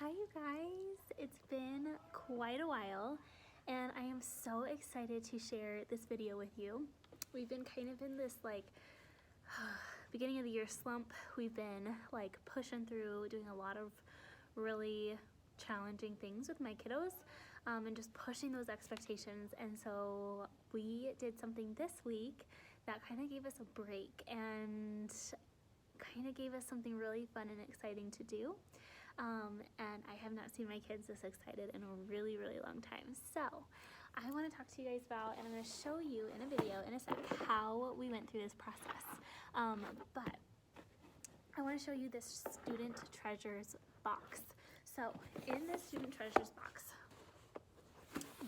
Hi you guys, it's been quite a while and I am so excited to share this video with you. We've been kind of in this beginning of the year slump. We've been pushing through, doing a lot of really challenging things with my kiddos and just pushing those expectations, and so we did something this week that kind of gave us a break and kind of gave us something really fun and exciting to do. And I have not seen my kids this excited in a really long time. So I want to talk to you guys about, and I'm going to show you in a video in a sec, how we went through this process. But I want to show you this Student Treasures box. So in this Student Treasures box,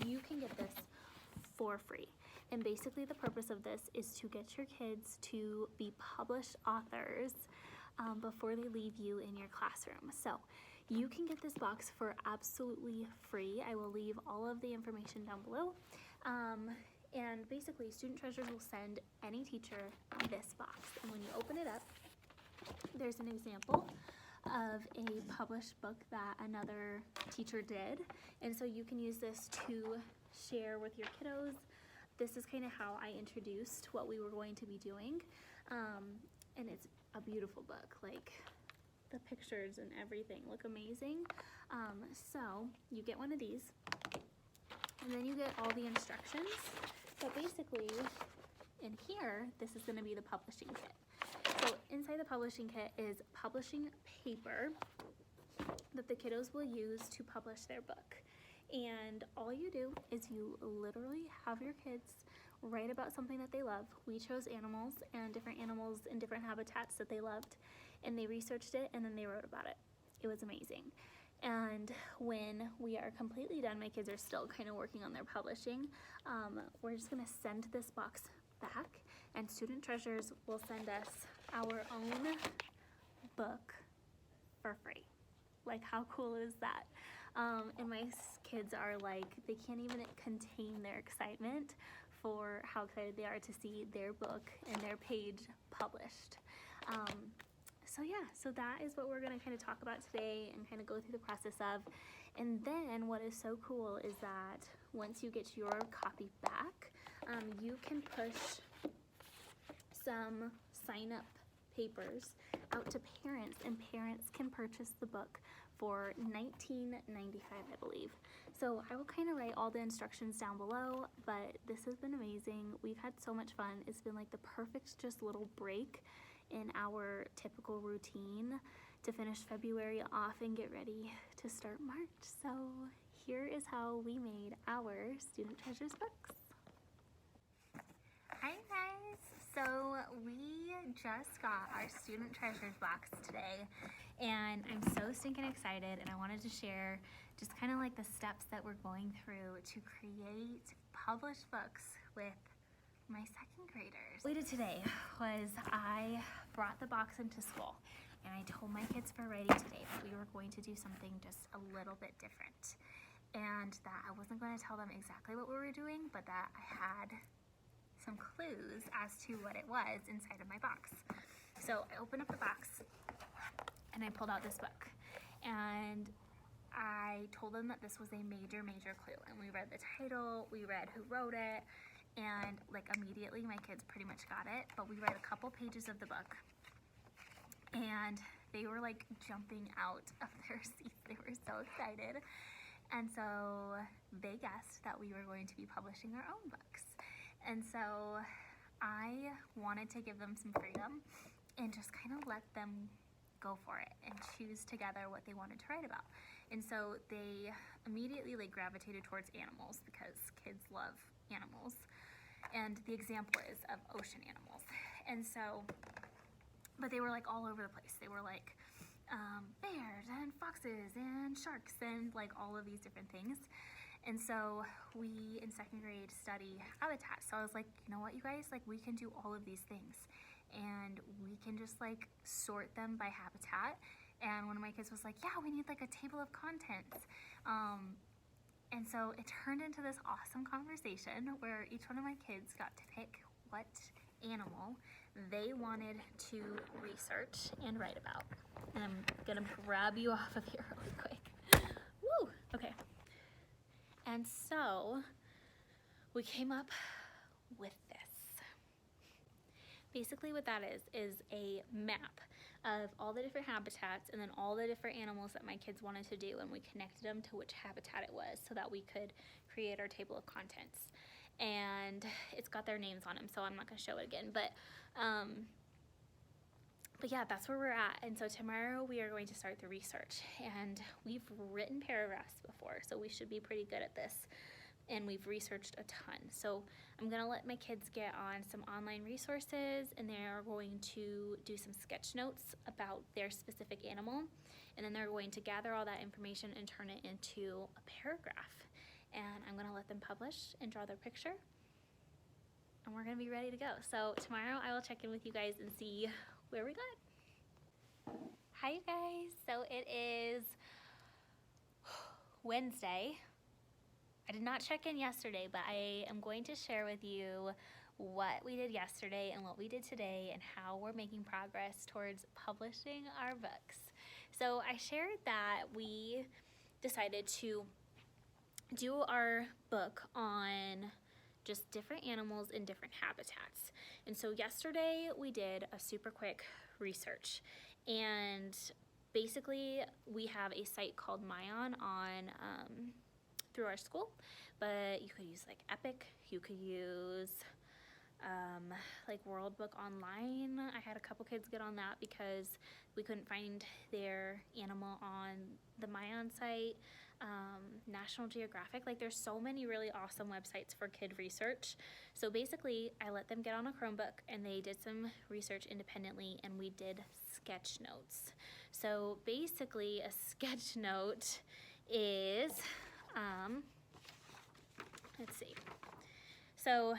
you can get this for free. And basically the purpose of this is to get your kids to be published authors before they leave you in your classroom. So you can get this box for absolutely free. I will leave all of the information down below. And basically Student Treasures will send any teacher this box. And when you open it up, there's an example of a published book that another teacher did. And so you can use this to share with your kiddos. This is kind of how I introduced what we were going to be doing. And it's a beautiful book. Like, the pictures and everything look amazing. So you get one of these, and then you get all the instructions. But basically, in here, this is going to be the publishing kit. So inside the publishing kit is publishing paper that the kiddos will use to publish their book. And all you do is you literally have your kids write about something that they love. We chose animals and different animals in different habitats that they loved, and they researched it and then they wrote about it. It was amazing. And when we are completely done, my kids are still kind of working on their publishing, we're just gonna send this box back, and Student Treasures will send us our own book for free. Like, how cool is that? And my kids are like, they can't even contain their excitement for how excited they are to see their book and their page published. So yeah, so that is what we're gonna kind of talk about today and kind of go through the process of. And then what is so cool is that once you get your copy back, you can push some sign-up papers out to parents, and parents can purchase the book for $19.95, I believe. So I will kind of write all the instructions down below, but this has been amazing. We've had so much fun. It's been like the perfect just little break in our typical routine to finish February off and get ready to start March. So here is how we made our Student Treasures books. Hi guys, so we just got our Student Treasures box today, and I'm so stinking excited, and I wanted to share just kind of like the steps that we're going through to create published books with my second graders. What we did today was I brought the box into school, and I told my kids for Ready today that we were going to do something just a little bit different, and that I wasn't going to tell them exactly what we were doing, but that I had some clues as to what it was inside of my box. So I opened up the box and I pulled out this book, and I told them that this was a major clue, and we read the title, we read who wrote it, and like immediately my kids pretty much got it. But we read a couple pages of the book and they were like jumping out of their seats. They were so excited, and so they guessed that we were going to be publishing our own books. And so I wanted to give them some freedom and just kind of let them go for it and choose together what they wanted to write about. And so they immediately gravitated towards animals because kids love animals, and the example is of ocean animals. And so, but they were like all over the place. They were like bears and foxes and sharks and like all of these different things. And so we in second grade study habitat. So I was like, you know what, you guys, like we can do all of these things, and we can just like sort them by habitat. And one of my kids was like, yeah, we need like a table of contents. And so it turned into this awesome conversation where each one of my kids got to pick what animal they wanted to research and write about. And I'm gonna grab you off of here really quick. Okay, and so we came up with this. Basically what that is a map of all the different habitats and then all the different animals that my kids wanted to do, and we connected them to which habitat it was so that we could create our table of contents. And it's got their names on them, so I'm not gonna show it again, but yeah, that's where we're at. And so tomorrow we are going to start the research, and we've written paragraphs before, so we should be pretty good at this. And we've researched a ton. So I'm gonna let my kids get on some online resources, and they are going to do some sketch notes about their specific animal, and then they're going to gather all that information and turn it into a paragraph. And I'm gonna let them publish and draw their picture, and we're gonna be ready to go. So tomorrow I will check in with you guys and see where we got. Hi you guys, so it is Wednesday. I did not check in yesterday, but I am going to share with you what we did yesterday and what we did today and how we're making progress towards publishing our books. So I shared that we decided to do our book on just different animals in different habitats. And so yesterday we did a super quick research, and basically we have a site called Cheyanne on through our school, but you could use like Epic, you could use like World Book Online. I had a couple kids get on that because we couldn't find their animal on the Cheyanne site. National Geographic, like there's so many really awesome websites for kid research. So basically I let them get on a Chromebook and they did some research independently, and we did sketch notes. So basically a sketch note is let's see, so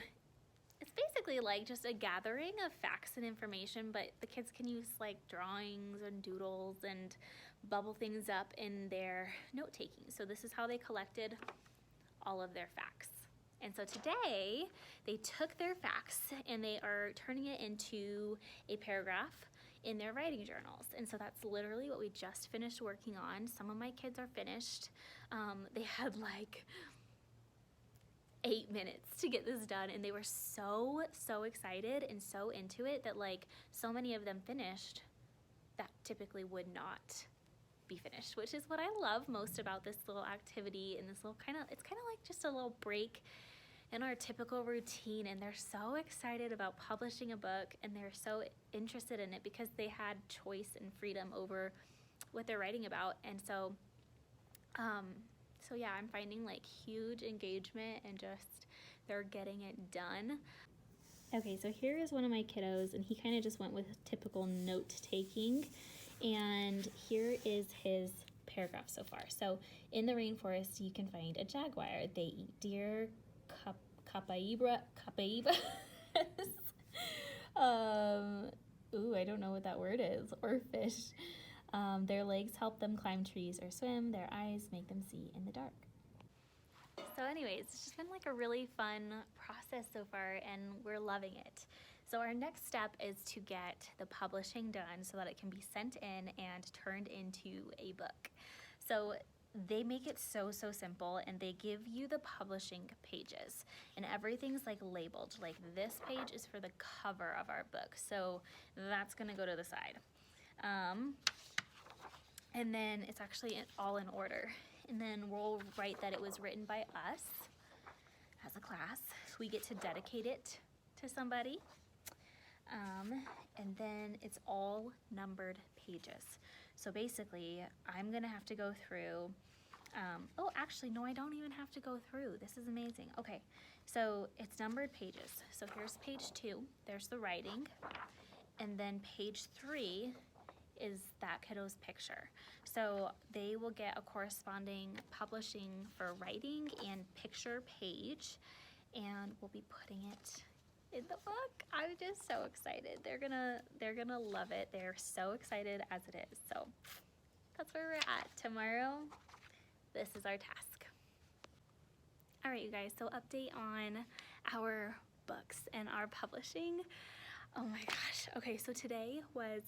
it's basically like just a gathering of facts and information, but the kids can use like drawings and doodles and bubble things up in their note-taking. So this is how they collected all of their facts. And so today they took their facts and they are turning it into a paragraph in their writing journals. And so that's literally what we just finished working on. Some of my kids are finished. They had like 8 minutes to get this done, and they were so excited and so into it that like so many of them finished that typically would not be finished, which is what I love most about this little activity and this little it's kind of like just a little break in our typical routine. And they're so excited about publishing a book, and they're so interested in it because they had choice and freedom over what they're writing about. And so yeah, I'm finding like huge engagement and just they're getting it done. Okay, so here is one of my kiddos, and he kind of just went with typical note taking, and here is his paragraph so far. So in the rainforest you can find a jaguar. They eat deer, capybara. Ooh, I don't know what that word is, or fish. Their legs help them climb trees or swim. Their eyes make them see in the dark. So anyways, it's just been like a really fun process so far, and we're loving it. So our next step is to get the publishing done so that it can be sent in and turned into a book. So they make it so simple, and they give you the publishing pages, and everything's like labeled. Like this page is for the cover of our book, so that's gonna go to the side. And then it's actually all in order. And then we'll write that it was written by us as a class. We get to dedicate it to somebody. And then it's all numbered pages. So basically, I'm gonna have to go through, oh, actually, no, I don't even have to go through. This is amazing. Okay, so it's numbered pages. So here's page 2, there's the writing. And then page 3 is that kiddo's picture. So they will get a corresponding publishing for writing and picture page, and we'll be putting it in the book. I'm just so excited. They're gonna love it. They're so excited as it is. So that's where we're at. Tomorrow, this is our task. All right, you guys, so update on our books and our publishing. Oh my gosh. Okay, so today was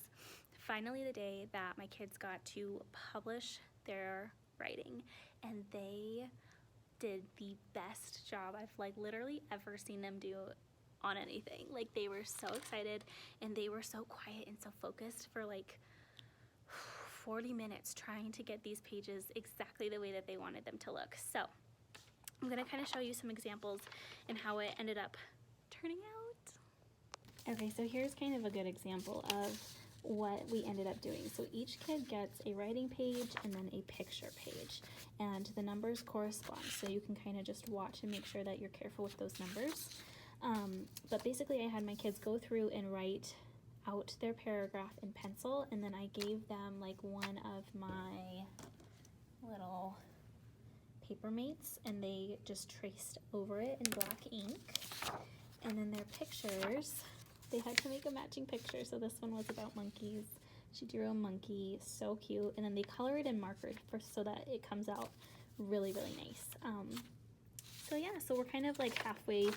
finally the day that my kids got to publish their writing, and they did the best job I've like literally ever seen them do on anything. Like, they were so excited, and they were so quiet and so focused for like 40 minutes trying to get these pages exactly the way that they wanted them to look. So I'm gonna kind of show you some examples and how it ended up turning out. Okay, so here's kind of a good example of what we ended up doing. So each kid gets a writing page and then a picture page, and the numbers correspond, so you can kind of just watch and make sure that you're careful with those numbers. But basically I had my kids go through and write out their paragraph in pencil, and then I gave them like one of my little paper mates, and they just traced over it in black ink. And then their pictures, they had to make a matching picture. So this one was about monkeys. She drew a monkey, so cute. And then they color it in marker so that it comes out really, really nice. So yeah, so we're kind of like halfway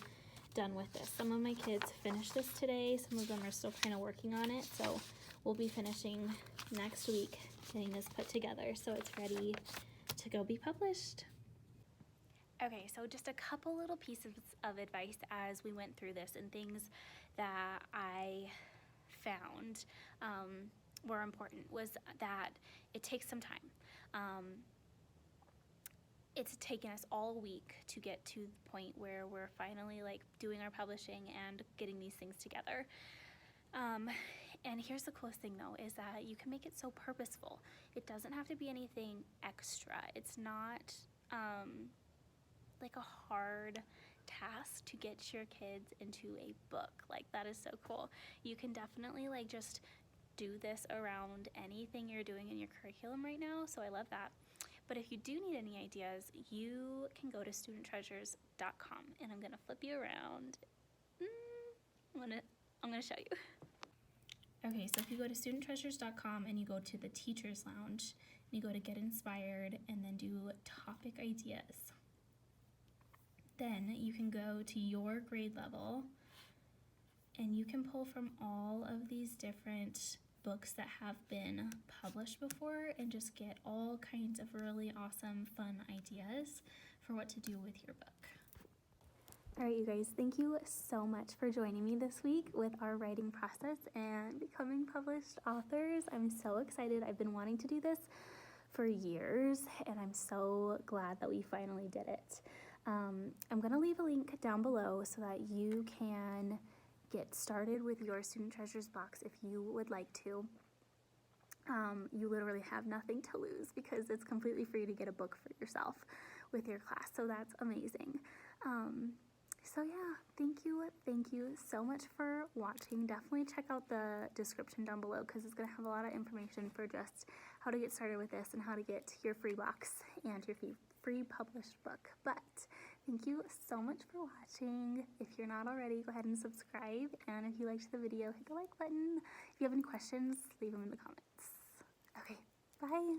done with this. Some of my kids finished this today. Some of them are still kind of working on it. So we'll be finishing next week, getting this put together so it's ready to go be published. Okay, so just a couple little pieces of advice as we went through this, and things that I found were important, was that it takes some time. It's taken us all week to get to the point where we're finally like doing our publishing and getting these things together. And here's the coolest thing though, is that you can make it so purposeful. It doesn't have to be anything extra. It's not like a hard task to get your kids into a book. Like, that is so cool. You can definitely like just do this around anything you're doing in your curriculum right now, so I love that. But if you do need any ideas, you can go to Studentreasures.com, and I'm gonna flip you around. I'm gonna show you. Okay, so if you go to Studentreasures.com and you go to the Teacher's Lounge, and you go to Get Inspired and then do topic ideas, then you can go to your grade level and you can pull from all of these different books that have been published before and just get all kinds of really awesome, fun ideas for what to do with your book. All right, you guys, thank you so much for joining me this week with our writing process and becoming published authors. I'm so excited. I've been wanting to do this for years, and I'm so glad that we finally did it. I'm going to leave a link down below so that you can get started with your Student Treasures box if you would like to. You literally have nothing to lose because it's completely free to get a book for yourself with your class, so that's amazing. So yeah, thank you so much for watching. Definitely check out the description down below because it's going to have a lot of information for just how to get started with this and how to get your free box and your free published book. But thank you so much for watching. If you're not already, go ahead and subscribe. And if you liked the video, hit the like button. If you have any questions, leave them in the comments. Okay, bye.